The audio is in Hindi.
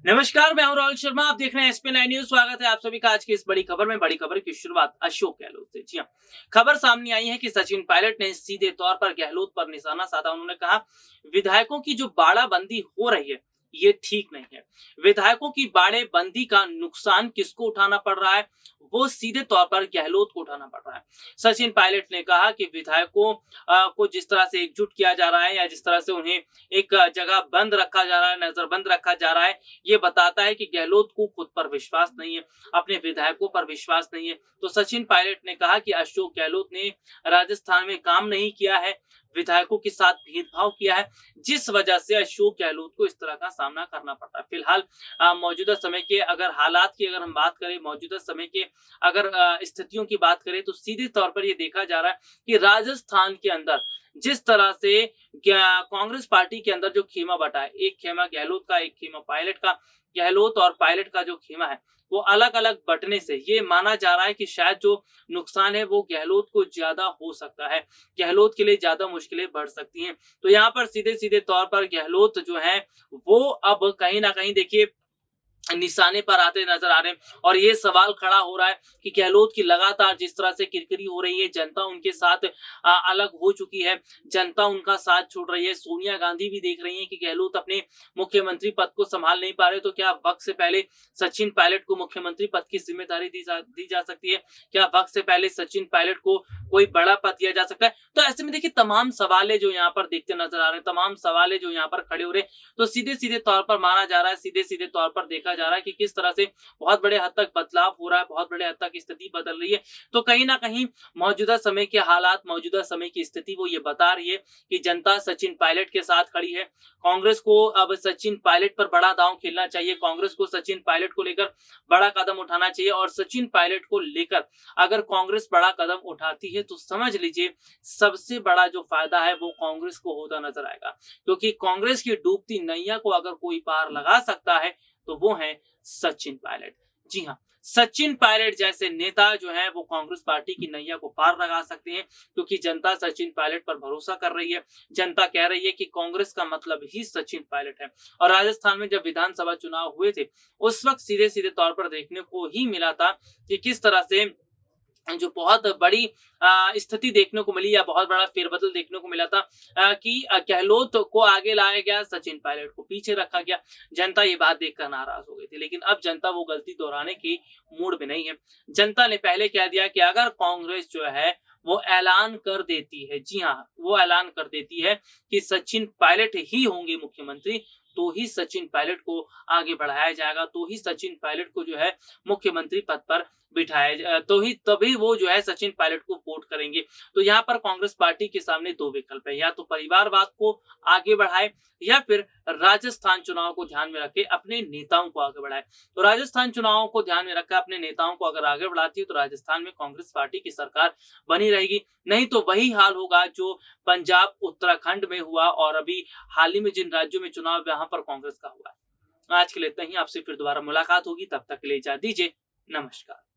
नमस्कार, मैं हूं राहुल शर्मा। आप देख रहे हैं एसपी 9 न्यूज। स्वागत है आप सभी का आज की इस बड़ी खबर में। बड़ी खबर की शुरुआत अशोक गहलोत से। जी हां, खबर सामने आई है कि सचिन पायलट ने सीधे तौर पर गहलोत पर निशाना साधा। उन्होंने कहा, विधायकों की जो बाड़ाबंदी हो रही है ये ठीक नहीं है। विधायकों की बाड़ेबंदी का नुकसान किसको उठाना पड़ रहा है? वो सीधे तौर पर गहलोत को उठाना पड़ रहा है। सचिन पायलट ने कहा कि विधायकों को जिस तरह से एकजुट किया जा रहा है या जिस तरह से उन्हें एक जगह बंद रखा जा रहा है, नजरबंद रखा जा रहा है, ये बताता है कि गहलोत को खुद पर विश्वास नहीं है, अपने विधायकों पर विश्वास नहीं है। तो सचिन पायलट ने कहा कि अशोक गहलोत ने राजस्थान में काम नहीं किया है, विधायकों के साथ भेदभाव किया है, जिस वजह से अशोक गहलोत को इस तरह का सामना करना पड़ता है। फिलहाल मौजूदा समय के अगर हालात की अगर हम बात करें, मौजूदा समय के अगर स्थितियों की बात करें, तो सीधे तौर पर ये देखा जा रहा है कि राजस्थान के अंदर जिस तरह से कांग्रेस पार्टी के अंदर जो खेमा बटा है, एक खेमा गहलोत का, एक खेमा पायलट का, गहलोत और पायलट का जो खेमा है वो अलग अलग बटने से ये माना जा रहा है कि शायद जो नुकसान है वो गहलोत को ज्यादा हो सकता है, गहलोत के लिए ज्यादा मुश्किलें बढ़ सकती हैं। तो यहाँ पर सीधे सीधे तौर पर गहलोत जो है वो अब कहीं ना कहीं देखिए निशाने पर आते नजर आ रहे हैं। और ये सवाल खड़ा हो रहा है कि गहलोत की लगातार जिस तरह से किरकिरी हो रही है, जनता उनके साथ अलग हो चुकी है, जनता उनका साथ छोड़ रही है। सोनिया गांधी भी देख रही है कि गहलोत अपने मुख्यमंत्री पद को संभाल नहीं पा रहे, तो क्या वक्त से पहले सचिन पायलट को मुख्यमंत्री पद की जिम्मेदारी दी जा सकती है? क्या वक्त से पहले सचिन पायलट को कोई बड़ा पद दिया जा सकता है? तो ऐसे में देखिए तमाम सवाल जो यहाँ पर देखते नजर आ रहे हैं, तमाम सवाल जो यहाँ पर खड़े हो रहे हैं, तो सीधे सीधे तौर पर माना जा रहा है, सीधे सीधे तौर पर देखा जा रहा है कि किस तरह से बहुत बड़े हद तक बदलाव हो रहा है, बहुत बड़े हद तक स्थिति बदल रही है। तो कहीं ना कहीं मौजूदा समय के हालात, मौजूदा समय की स्थिति वो ये बता रही है कि जनता सचिन पायलट के साथ खड़ी है। कांग्रेस को अब सचिन पायलट पर बड़ा दांव खेलना चाहिए, कांग्रेस को सचिन पायलट को लेकर बड़ा कदम उठाना चाहिए। और सचिन पायलट को लेकर अगर कांग्रेस बड़ा कदम उठाती है तो समझ लीजिए सबसे बड़ा जो फायदा है वो कांग्रेस को होता नजर आएगा, क्योंकि कांग्रेस की डूबती नैया को अगर कोई पार लगा सकता है तो वो है सचिन पायलट। जी हाँ, सचिन पायलट जैसे नेता जो है वो कांग्रेस पार्टी की नैया को पार लगा सकते हैं, क्योंकि जनता सचिन पायलट पर भरोसा कर रही है। जनता कह रही है कि कांग्रेस का मतलब ही सचिन पायलट है। और राजस्थान में जब विधानसभा चुनाव हुए थे उस वक्त सीधे सीधे तौर पर देखने को ही मिला था कि किस तरह से जो बहुत बड़ी स्थिति देखने को मिली या बहुत बड़ा फेरबदल देखने को मिला था कि गहलोत को आगे लाया गया, सचिन पायलट को पीछे रखा गया। जनता ये बात देखकर नाराज हो गई थी, लेकिन अब जनता वो गलती दोहराने की मूड में नहीं है। जनता ने पहले कह दिया कि अगर कांग्रेस जो है वो ऐलान कर देती है, जी हाँ, वो ऐलान कर देती है कि सचिन पायलट ही होंगे मुख्यमंत्री, तो ही सचिन पायलट को आगे बढ़ाया जाएगा, तो ही सचिन पायलट को जो है मुख्यमंत्री पद पर बिठाया, तो ही तभी वो जो है सचिन पायलट को वोट करेंगे। तो यहाँ पर कांग्रेस पार्टी के सामने दो विकल्प है, या तो परिवारवाद को आगे बढ़ाए या फिर राजस्थान चुनाव को ध्यान में रखे अपने नेताओं को आगे बढ़ाए। तो राजस्थान चुनाव को ध्यान में रखकर अपने नेताओं को अगर आगे बढ़ाती है तो राजस्थान में कांग्रेस पार्टी की सरकार बनी रहेगी, नहीं तो वही हाल होगा जो पंजाब, उत्तराखंड में हुआ और अभी हाल ही में जिन राज्यों में चुनाव वहां पर कांग्रेस का हुआ। आज के लिए इतना ही, आपसे फिर दोबारा मुलाकात होगी, तब तक के लिए इजाजत दीजिए। नमस्कार।